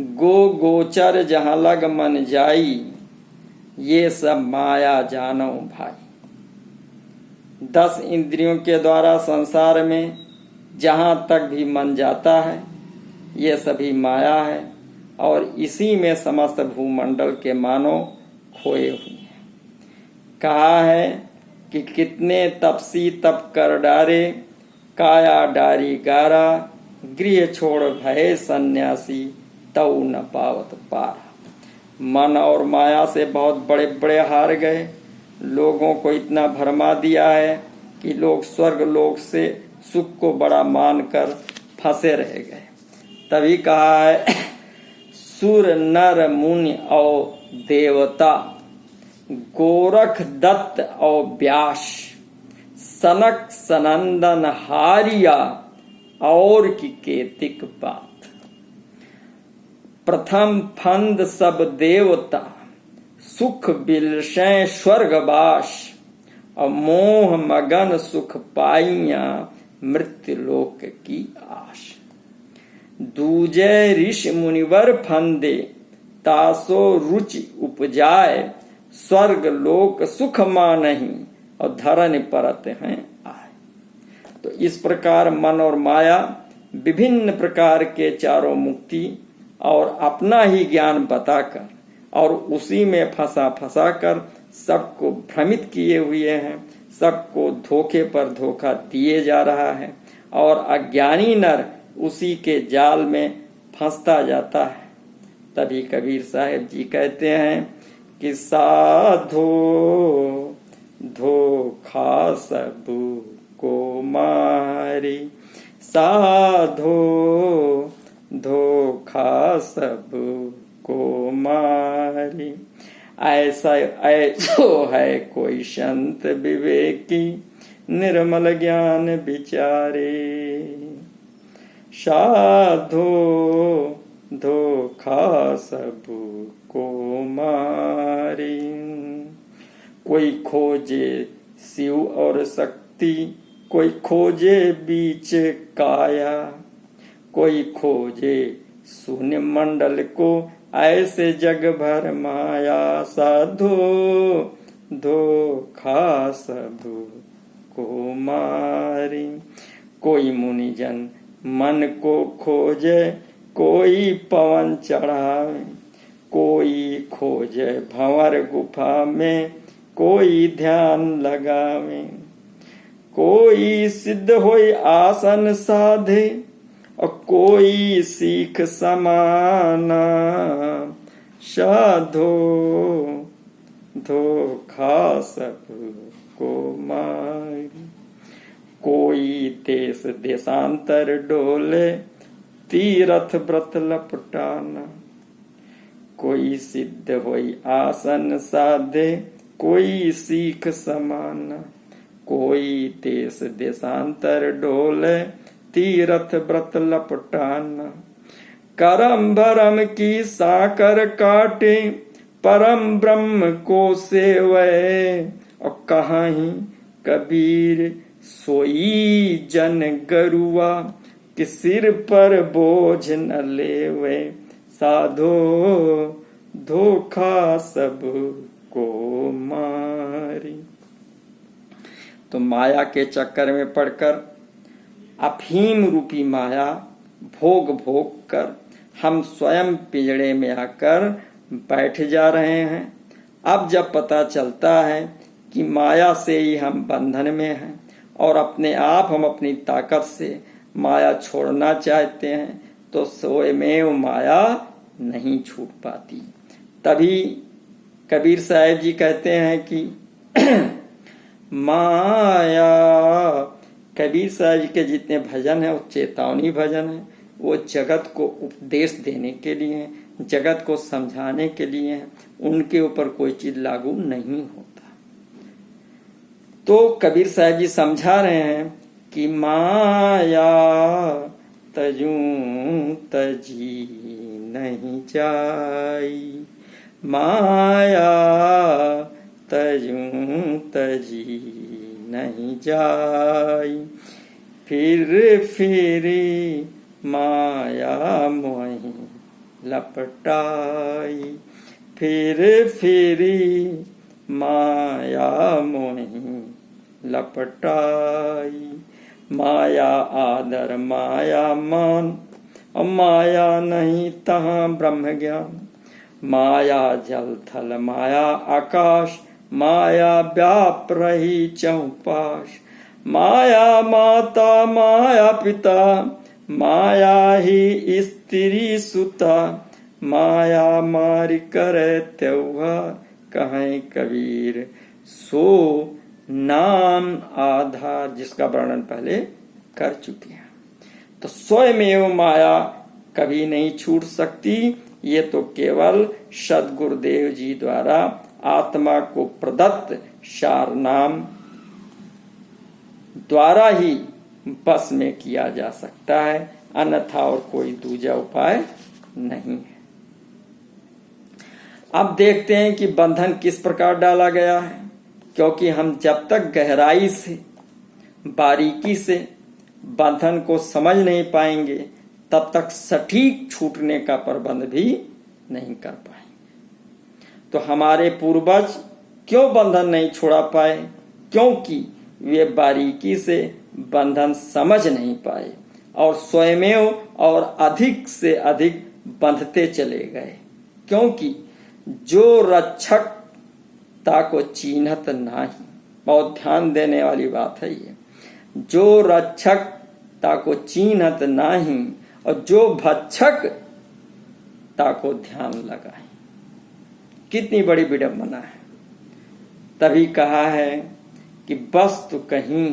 गो गोचर जहाँ लग मन जाई, ये सब माया जानो भाई। 10 इंद्रियों के द्वारा संसार में जहाँ तक भी मन जाता है, ये सभी माया है और इसी में समस्त भूमंडल के मानव खोए हुए हैं। कहा है कि कितने तपसी तप कर डारे, काया डारी गारा, गृह छोड़ भये सन्यासी, तऊ न पावत पारा। मन और माया से बहुत बड़े बड़े हार गए। लोगों को इतना भरमा दिया है कि लोग स्वर्ग लोक से सुख को बड़ा मानकर फंसे रह गए। तभी कहा है सुर नर मुनि और देवता, गोरख दत्त और व्यास, सनक सनंदन हारिया, और की केतिक बात। प्रथम फंद सब देवता, सुख बिलशै स्वर्गवास, और मोह मगन सुख पाइया, मृत्यु लोक की आश। दूजे ऋषि मुनिवर फंदे, तासो रुचि उपजाए, स्वर्ग लोक सुख मानहि, और धरन परत हैं आए। तो इस प्रकार मन और माया विभिन्न प्रकार के चारों मुक्ति और अपना ही ज्ञान बताकर और उसी में फंसा कर सबको भ्रमित किए हुए हैं, सबको धोखे पर धोखा दिए जा रहा है और अज्ञानी नर उसी के जाल में फंसता जाता है। तभी कबीर साहब जी कहते हैं कि साधो धोखा सब को मारी, साधो धोखा सब को मारी। ऐसा ऐसो है कोई संत विवेकी, निर्मल ज्ञान विचारे, साधो धोखा सब को मारी। कोई खोजे शिव और शक्ति, कोई खोजे बीच काया, कोई खोजे शून्य मंडल को, ऐसे जग भर माया। साधो धोखा सब को मारी। कोई मुनिजन मन को खोजे, कोई पवन चढ़ावे, कोई खोजे भंवर गुफा में, कोई ध्यान लगावे, कोई सिद्ध होई आसन साधे, और कोई सीख समाना। साधो धोखा सब को मारी। कोई देश देशांतर डोले, तीरथ व्रत लपटाना, कोई सिद्ध होई आसन साधे, कोई सीख समाना। कोई देश देशांतर डोले, तीरथ व्रत लपटाना। करम भरम की साकर काटे, परम ब्रह्म को सेवे, और कहीं कबीर सोई जन गरुआ, कि सिर पर बोझ न लेवे। साधो धोखा सब को मारी। तो माया के चक्कर में पड़कर अफीम रूपी माया भोग भोग कर हम स्वयं पिंजड़े में आकर बैठ जा रहे हैं। अब जब पता चलता है कि माया से ही हम बंधन में हैं और अपने आप हम अपनी ताकत से माया छोड़ना चाहते हैं, तो स्वयमेव माया नहीं छूट पाती। तभी कबीर साहब जी कहते हैं कि माया, कबीर साहब जी के जितने भजन है वो चेतावनी भजन है। वो जगत को उपदेश देने के लिए हैं, जगत को समझाने के लिए हैं। उनके ऊपर कोई चीज लागू नहीं होता। तो कबीर साहब जी समझा रहे हैं कि माया तजूं तजी नहीं जाई, माया तजूं तजी नहीं जाई, फिर माया मोही लपटाई, फिर फिरी माया मोही लपटाई। माया आदर माया मान, और माया नहीं तहाँ ब्रह्म ज्ञान। माया जल थल माया आकाश, माया व्याप रही चहुपाश। माया माता माया पिता, माया ही स्त्री सुता। माया मारी करे त्योहार, कहें कबीर सो नाम आधार, जिसका वर्णन पहले कर चुके हैं। तो स्वयमेव माया कभी नहीं छूट सकती। ये तो केवल सद्गुरुदेव जी द्वारा आत्मा को प्रदत्त सार नाम द्वारा ही बस में किया जा सकता है, अन्यथा और कोई दूजा उपाय नहीं है। अब देखते हैं कि बंधन किस प्रकार डाला गया है, क्योंकि हम जब तक गहराई से बारीकी से बंधन को समझ नहीं पाएंगे तब तक सटीक छूटने का प्रबंध भी नहीं कर पाएंगे। तो हमारे पूर्वज क्यों बंधन नहीं छोड़ा पाए? क्योंकि वे बारीकी से बंधन समझ नहीं पाए और स्वयमेव और अधिक से अधिक बंधते चले गए। क्योंकि जो रक्षकता को चिन्हत नहीं, बहुत ध्यान देने वाली बात है ये, जो रक्षकता को चिन्हत नहीं और जो भक्षकता को ध्यान लगाए। कितनी बड़ी विडंबना है। तभी कहा है कि वस्तु कहीं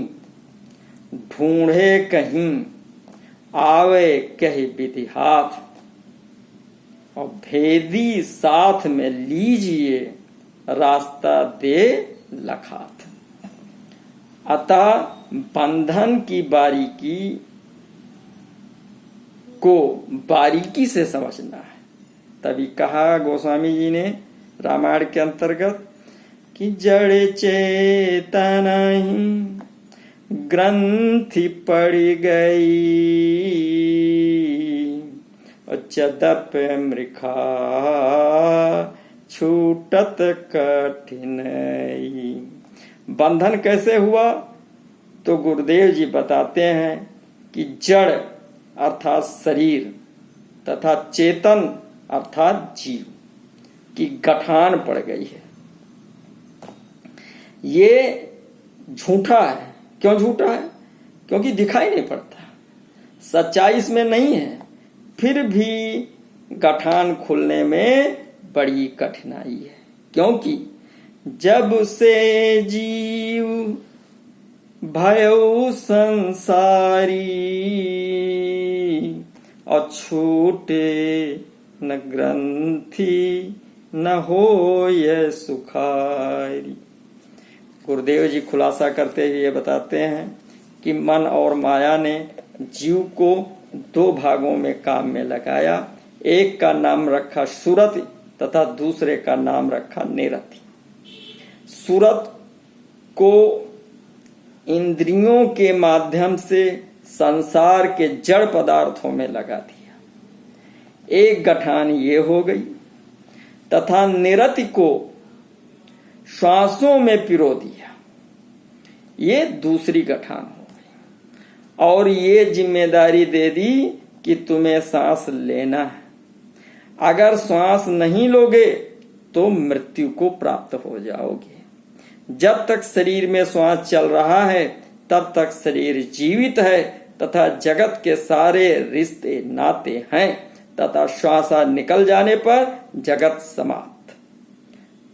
ढूंढे कहीं, आवे कहीं विधि हाथ, और भेदी साथ में लीजिए रास्ता दे लखात। अतः बंधन की बारीकी को बारीकी से समझना है। तभी कहा गोस्वामी जी ने रामायण के अंतर्गत कि जड़ चेतन ग्रंथि पड़ गई, चदप मृखा छूटत कठिन। बंधन कैसे हुआ? तो गुरुदेव जी बताते हैं कि जड़ अर्थात शरीर तथा चेतन अर्थात जीव की गठान पड़ गई है। ये झूठा है। क्यों झूठा है? क्योंकि दिखाई नहीं पड़ता, सच्चाई इसमें नहीं है। फिर भी गठान खुलने में बड़ी कठिनाई है। क्योंकि जब से जीव भयो संसारी, और छूटे न ग्रंथि न होय सुखारी। गुरुदेव जी खुलासा करते हुए ये बताते हैं कि मन और माया ने जीव को दो भागों में काम में लगाया। एक का नाम रखा सुरति तथा दूसरे का नाम रखा निरति। सुरत को इंद्रियों के माध्यम से संसार के जड़ पदार्थों में लगा दिया, एक गठान ये हो गई, तथा निरति को श्वासों में पिरो दिया, ये दूसरी गठान हो गई। और ये जिम्मेदारी दे दी कि तुम्हें सांस लेना है, अगर सांस नहीं लोगे तो मृत्यु को प्राप्त हो जाओगे। जब तक शरीर में श्वास चल रहा है तब तक शरीर जीवित है तथा जगत के सारे रिश्ते नाते हैं, तथा श्वास निकल जाने पर जगत समाप्त।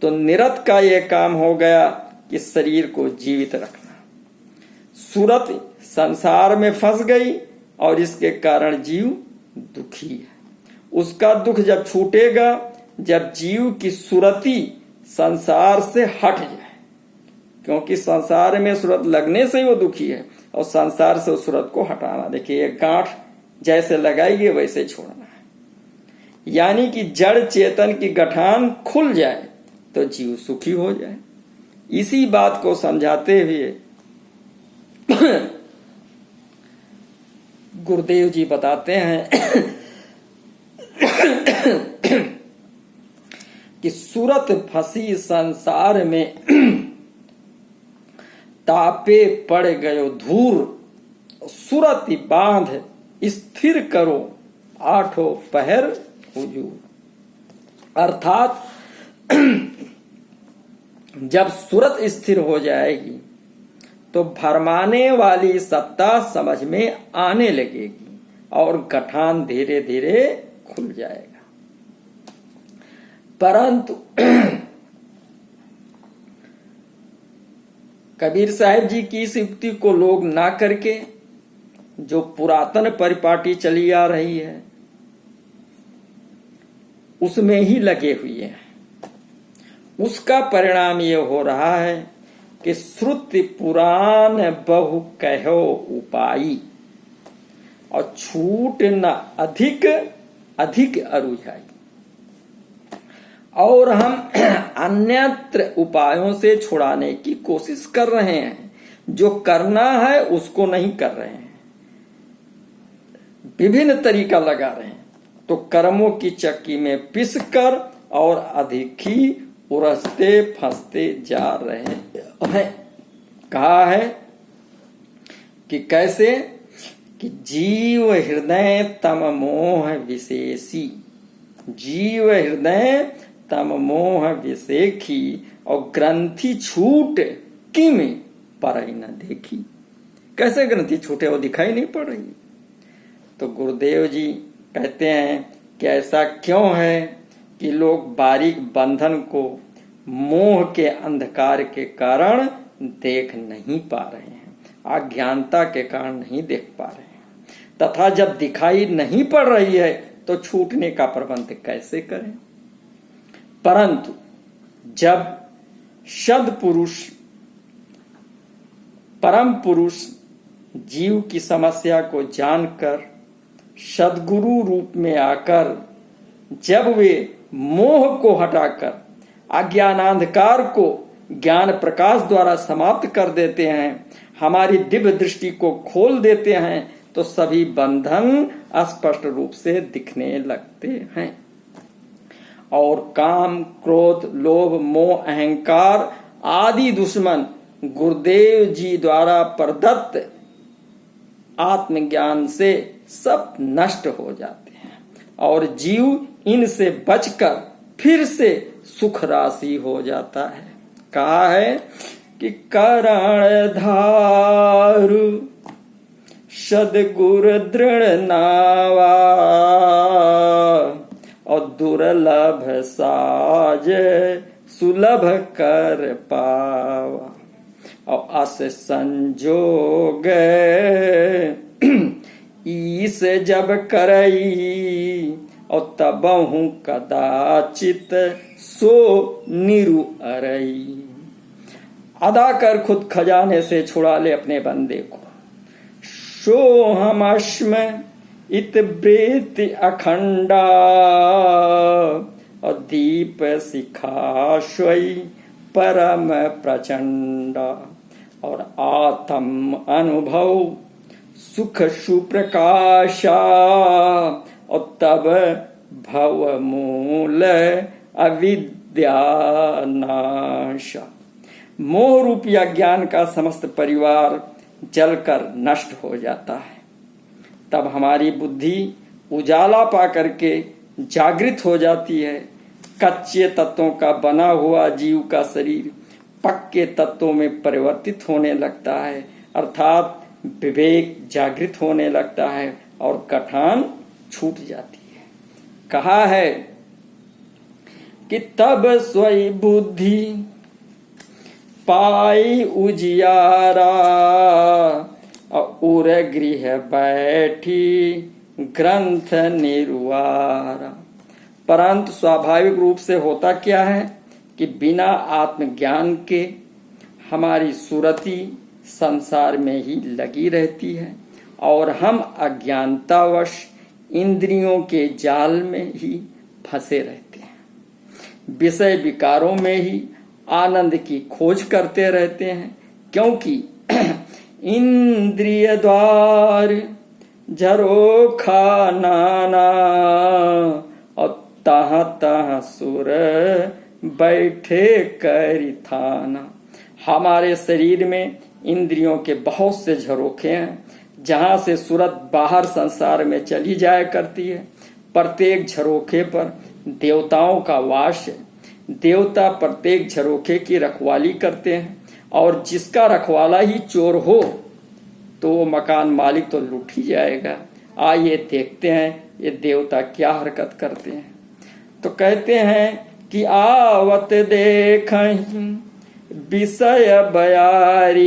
तो निरत का यह काम हो गया कि शरीर को जीवित रखना। सुरत संसार में फंस गई और इसके कारण जीव दुखी है। उसका दुख जब छूटेगा जब जीव की सुरति संसार से हट जाए, क्योंकि संसार में सुरत लगने से ही वो दुखी है, और संसार से उस सुरत को हटाना। देखिए, ये गांठ जैसे लगाएगी वैसे छोड़ना है। यानी कि जड़ चेतन की गठान खुल जाए तो जीव सुखी हो जाए। इसी बात को समझाते हुए गुरुदेव जी बताते हैं कि सूरत फंसी संसार में तापे पड़ गयो धूर, सूरत बांध स्थिर करो आठों पहर हुजूर। अर्थात जब सूरत स्थिर हो जाएगी तो भरमाने वाली सत्ता समझ में आने लगेगी और गठान धीरे धीरे खुल जाएगा। परंतु कबीर साहब जी की इस युक्ति को लोग ना करके जो पुरातन परिपाटी चली आ रही है उसमें ही लगे हुए हैं, उसका परिणाम ये हो रहा है कि श्रुति पुराण बहु कहो उपाई और छूट न अधिक अधिक अरुझाई। और हम अन्यत्र उपायों से छुड़ाने की कोशिश कर रहे हैं, जो करना है उसको नहीं कर रहे हैं, विभिन्न तरीका लगा रहे हैं, तो कर्मों की चक्की में पिस कर और अधिक ही उलझते फंसते जा रहे हैं। कहा है कि कैसे कि जीव हृदय तम मोह विशेषी, जीव हृदय तम मोह विशेखी और ग्रंथि छूट किम पर न देखी। कैसे ग्रंथि छूटे, वो दिखाई नहीं पड़ रही। तो गुरुदेव जी कहते हैं कि ऐसा क्यों है कि लोग बारीक बंधन को मोह के अंधकार के कारण देख नहीं पा रहे हैं, अज्ञानता के कारण नहीं देख पा रहे हैं, तथा जब दिखाई नहीं पड़ रही है तो छूटने का प्रबंध कैसे करें। परंतु जब सद्पुरुष परम पुरुष जीव की समस्या को जानकर सद्गुरु रूप में आकर जब वे मोह को हटाकर अज्ञानांधकार को ज्ञान प्रकाश द्वारा समाप्त कर देते हैं, हमारी दिव्य दृष्टि को खोल देते हैं, तो सभी बंधन स्पष्ट रूप से दिखने लगते हैं और काम क्रोध लोभ मोह अहंकार आदि दुश्मन गुरुदेव जी द्वारा प्रदत्त आत्मज्ञान से सब नष्ट हो जाते हैं और जीव इनसे बचकर फिर से सुख राशि हो जाता है। कहा है कि करण धारु सदगुर दृढ़ नावा और दुर्लभ साज सुलभ कर पावा और अस संजोग ईस जब करई और तबहु कदाचित सो निरु अरई। अदा कर खुद खजाने से छुड़ा ले अपने बंदे को। सो हम अश्म इत वृत्ति अखंडा और दीप शिखाश्वई परम प्रचंडा और आत्म अनुभव सुख सुप्रकाशा और तब भव मूल अविद्या नाशा। मोह रूपी अज्ञान का समस्त परिवार जलकर नष्ट हो जाता है। तब हमारी बुद्धि उजाला पा करके जागृत हो जाती है। कच्चे तत्वों का बना हुआ जीव का शरीर पक्के तत्वों में परिवर्तित होने लगता है, अर्थात विवेक जागृत होने लगता है और गठान छूट जाती है। कहा है कि तब स्वयं बुद्धि पाई उजियारा और गृह बैठी ग्रंथ निर्वारा। परंतु स्वाभाविक रूप से होता क्या है कि बिना आत्मज्ञान के हमारी सुरति संसार में ही लगी रहती है और हम अज्ञानतावश इंद्रियों के जाल में ही फंसे रहते हैं। विषय विकारों में ही आनंद की खोज करते रहते हैं, क्योंकि इंद्रिय द्वार झरोखा नाना, और तहाँ तहाँ सुर बैठे करी थाना। हमारे शरीर में इंद्रियों के बहुत से झरोखे हैं, जहां से सूरत बाहर संसार में चली जाया करती है। प्रत्येक झरोखे पर देवताओं का वास है। देवता प्रत्येक झरोखे की रखवाली करते हैं, और जिसका रखवाला ही चोर हो तो वो मकान मालिक तो लूट ही जाएगा। आइए देखते हैं ये देवता क्या हरकत करते हैं। तो कहते हैं कि आवत देखहीं विषय बयारी,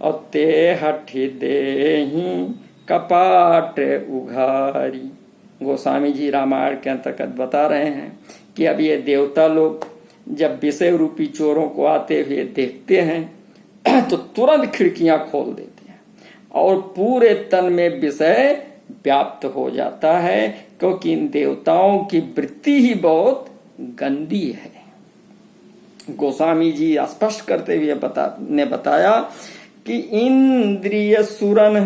और ते हठी देही कपाट उघारी। गोस्वामी जी रामायण के अंतर्गत बता रहे हैं कि अब ये देवता लोग जब विषय रूपी चोरों को आते हुए देखते हैं तो तुरंत खिड़कियां खोल देते हैं, और पूरे तन में विषय व्याप्त हो जाता है, क्योंकि इन देवताओं की वृत्ति ही बहुत गंदी है। गोस्वामी जी स्पष्ट करते हुए बताया कि इंद्रिय सुरन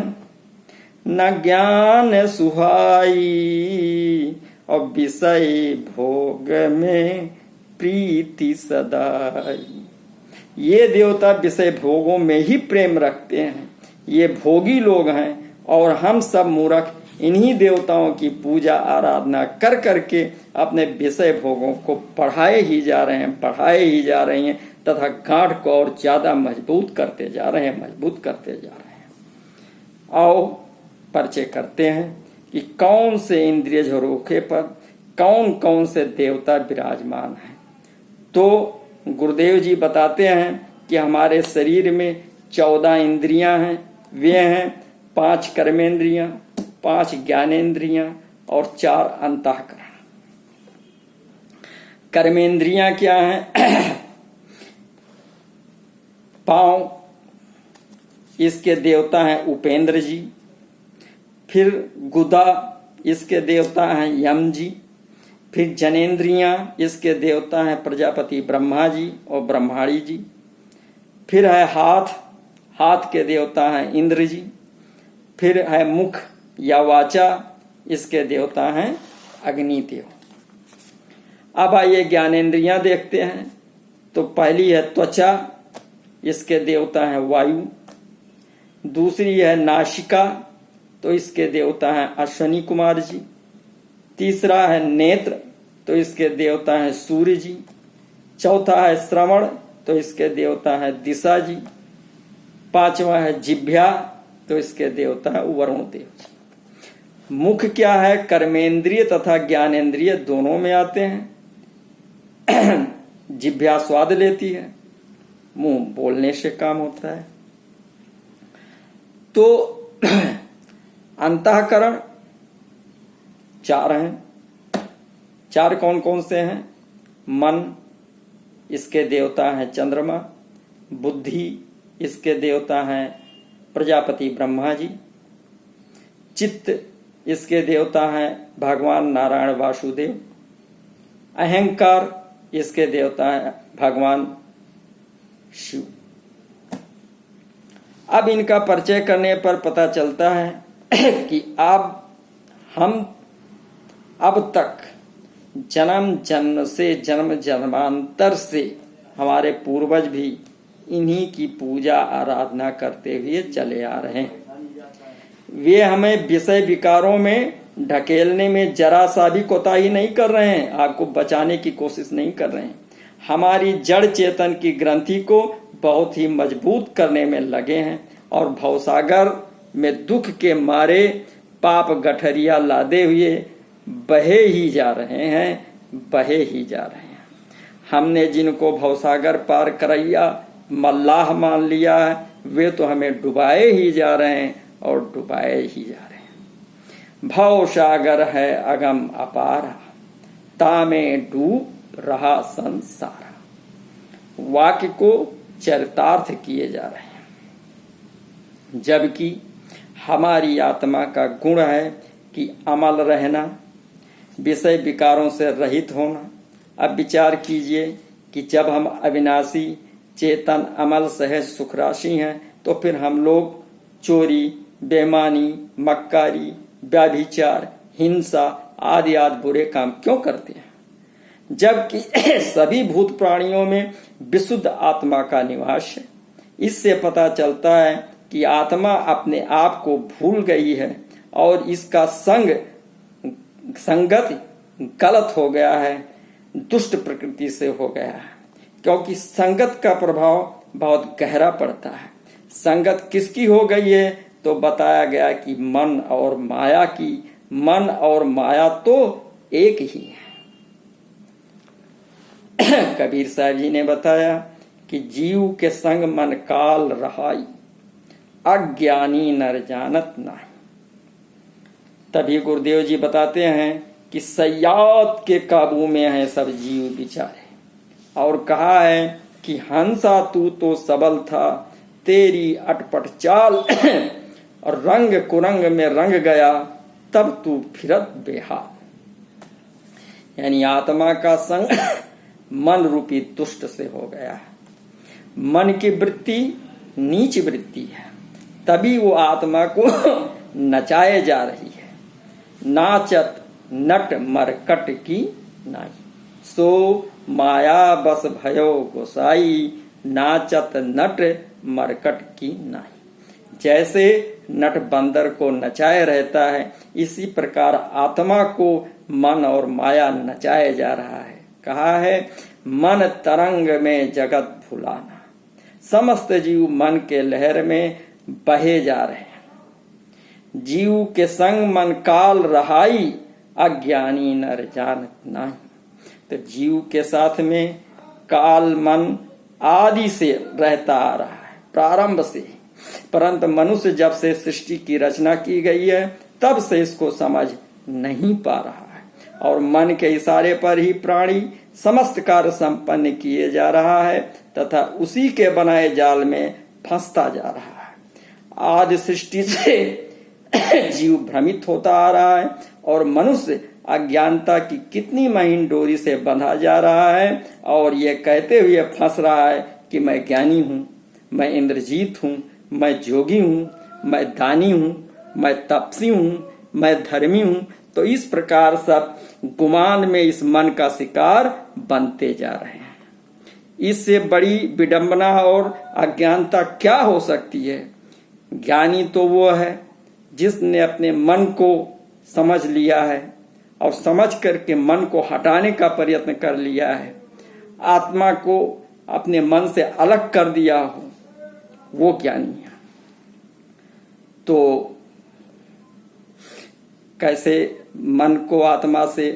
न ज्ञान सुहाई, और विषय भोग में प्रीति सदाई। ये देवता विषय भोगों में ही प्रेम रखते हैं, ये भोगी लोग हैं, और हम सब मूर्ख इन्हीं देवताओं की पूजा आराधना कर करके अपने विषय भोगों को बढ़ाए ही जा रहे हैं, तथा गांठ को और ज्यादा मजबूत करते जा रहे हैं। आओ परिचय करते हैं कि कौन से इंद्रिय झरोखे पर कौन कौन से देवता विराजमान हैं। तो गुरुदेव जी बताते हैं कि हमारे शरीर में 14 इंद्रियां हैं। वे हैं 5 कर्मेंद्रियां, 5 ज्ञानेंद्रियां और 4 अंतःकरण। कर्मेंद्रियां क्या हैं? पांव, इसके देवता हैं उपेंद्र जी। फिर गुदा, इसके देवता हैं यम जी। फिर जनेन्द्रियां, इसके देवता हैं प्रजापति ब्रह्मा जी और ब्रह्माणी जी। फिर है हाथ, हाथ के देवता हैं इंद्र जी। फिर है मुख या वाचा, इसके देवता हैं अग्निदेव। अब आइए ज्ञानेन्द्रियां देखते हैं। तो पहली है त्वचा, इसके देवता हैं वायु। दूसरी है नासिका, तो इसके देवता हैं अश्वनी कुमार जी। तीसरा है नेत्र, तो इसके देवता हैं सूर्य जी। चौथा है श्रवण, तो इसके देवता हैं दिशा जी। पांचवा है जिह्वा, तो इसके देवता है वरुण देव जी। मुख क्या है? कर्मेंद्रिय तथा ज्ञानेन्द्रिय दोनों में आते हैं। जिह्वा स्वाद लेती है, मुंह बोलने से काम होता है। तो अंतःकरण 4 हैं। 4 कौन कौन से हैं? मन, इसके देवता हैं चंद्रमा। बुद्धि, इसके देवता हैं प्रजापति ब्रह्मा जी। चित्त, इसके देवता हैं भगवान नारायण वासुदेव। अहंकार, इसके देवता हैं भगवान शिव। अब इनका परिचय करने पर पता चलता है कि हम अब तक जन्म से जन्म जन्मांतर से हमारे पूर्वज भी इन्हीं की पूजा आराधना करते हुए चले आ रहे हैं। वे हमें विषय विकारों में ढकेलने में जरा सा भी कोताही नहीं कर रहे हैं, आपको बचाने की कोशिश नहीं कर रहे हैं। हमारी जड़ चेतन की ग्रंथि को बहुत ही मजबूत करने में लगे हैं, और भवसागर में दुख के मारे पाप गठरिया लादे हुए बहे ही जा रहे हैं। हमने जिनको भवसागर पार करैया मल्लाह मान लिया है, वे तो हमें डुबाए ही जा रहे हैं और डुबाए ही जा रहे हैं। भवसागर है अगम अपार, तामे डूब रहा संसार। वाक्य को चरितार्थ किए जा रहे हैं, जबकि हमारी आत्मा का गुण है कि अमल रहना, विषय विकारों से रहित होना। अब विचार कीजिए कि जब हम अविनाशी चेतन अमल सहज सुख राशि हैं, तो फिर हम लोग चोरी बेईमानी, मक्कारी, व्यभिचार, हिंसा आदि आदि बुरे काम क्यों करते हैं, जबकि सभी भूत प्राणियों में विशुद्ध आत्मा का निवास है। इससे पता चलता है कि आत्मा अपने आप को भूल गई है और इसका संगत गलत हो गया है, दुष्ट प्रकृति से हो गया है, क्योंकि संगत का प्रभाव बहुत गहरा पड़ता है। संगत किसकी हो गई है तो बताया गया कि मन और माया की। मन और माया तो एक ही है। कबीर साहब जी ने बताया कि जीव के संग मन काल रहाई, अज्ञानी नर जानत नाही। तभी गुरुदेव जी बताते हैं कि सयाद के काबू में है सब जीव बिचारे, और कहा है कि हंसा तू तो सबल था, तेरी अटपट चाल और रंग कुरंग में रंग गया, तब तू फिरत बेहाल। यानी आत्मा का संग मन रूपी दुष्ट से हो गया है। मन की वृत्ति नीच वृत्ति है, तभी वो आत्मा को नचाए जा रही है। नाचत नट मरकट की नाई, सो माया बस भयो गोसाई, नाचत नट मरकट की नाई। जैसे नट बंदर को नचाए रहता है, इसी प्रकार आत्मा को मन और माया नचाए जा रहा है। कहा है मन तरंग में जगत भुलाना, समस्त जीव मन के लहर में बहे जा रहे हैं। जीव के संग मन काल रहाई, अज्ञानी नर जानत नाही। तो जीव के साथ में काल मन आदि से रहता आ रहा है, प्रारंभ से। परंतु मनुष्य जब से सृष्टि की रचना की गई है, तब से इसको समझ नहीं पा रहा है, और मन के इशारे पर ही प्राणी समस्त कार्य संपन्न किए जा रहा है तथा उसी के बनाए जाल में फंसता जा रहा है। आदि सृष्टि से जीव भ्रमित होता आ रहा है और मनुष्य अज्ञानता की कितनी महीन डोरी से बंधा जा रहा है, और ये कहते हुए फंस रहा है कि मैं ज्ञानी हूं, मैं इंद्रजीत हूं, मैं जोगी हूं, मैं दानी हूं, मैं तपसी हूं, मैं धर्मी हूं। तो इस प्रकार सब गुमान में इस मन का शिकार बनते जा रहे हैं। इससे बड़ी विडंबना और अज्ञानता क्या हो सकती है। ज्ञानी तो वो है जिसने अपने मन को समझ लिया है और समझ करके मन को हटाने का प्रयत्न कर लिया है, आत्मा को अपने मन से अलग कर दिया हो, वो ज्ञानी है। तो कैसे मन को आत्मा से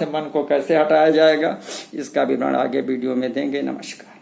मन को कैसे हटाया जाएगा, इसका विवरण आगे वीडियो में देंगे। नमस्कार।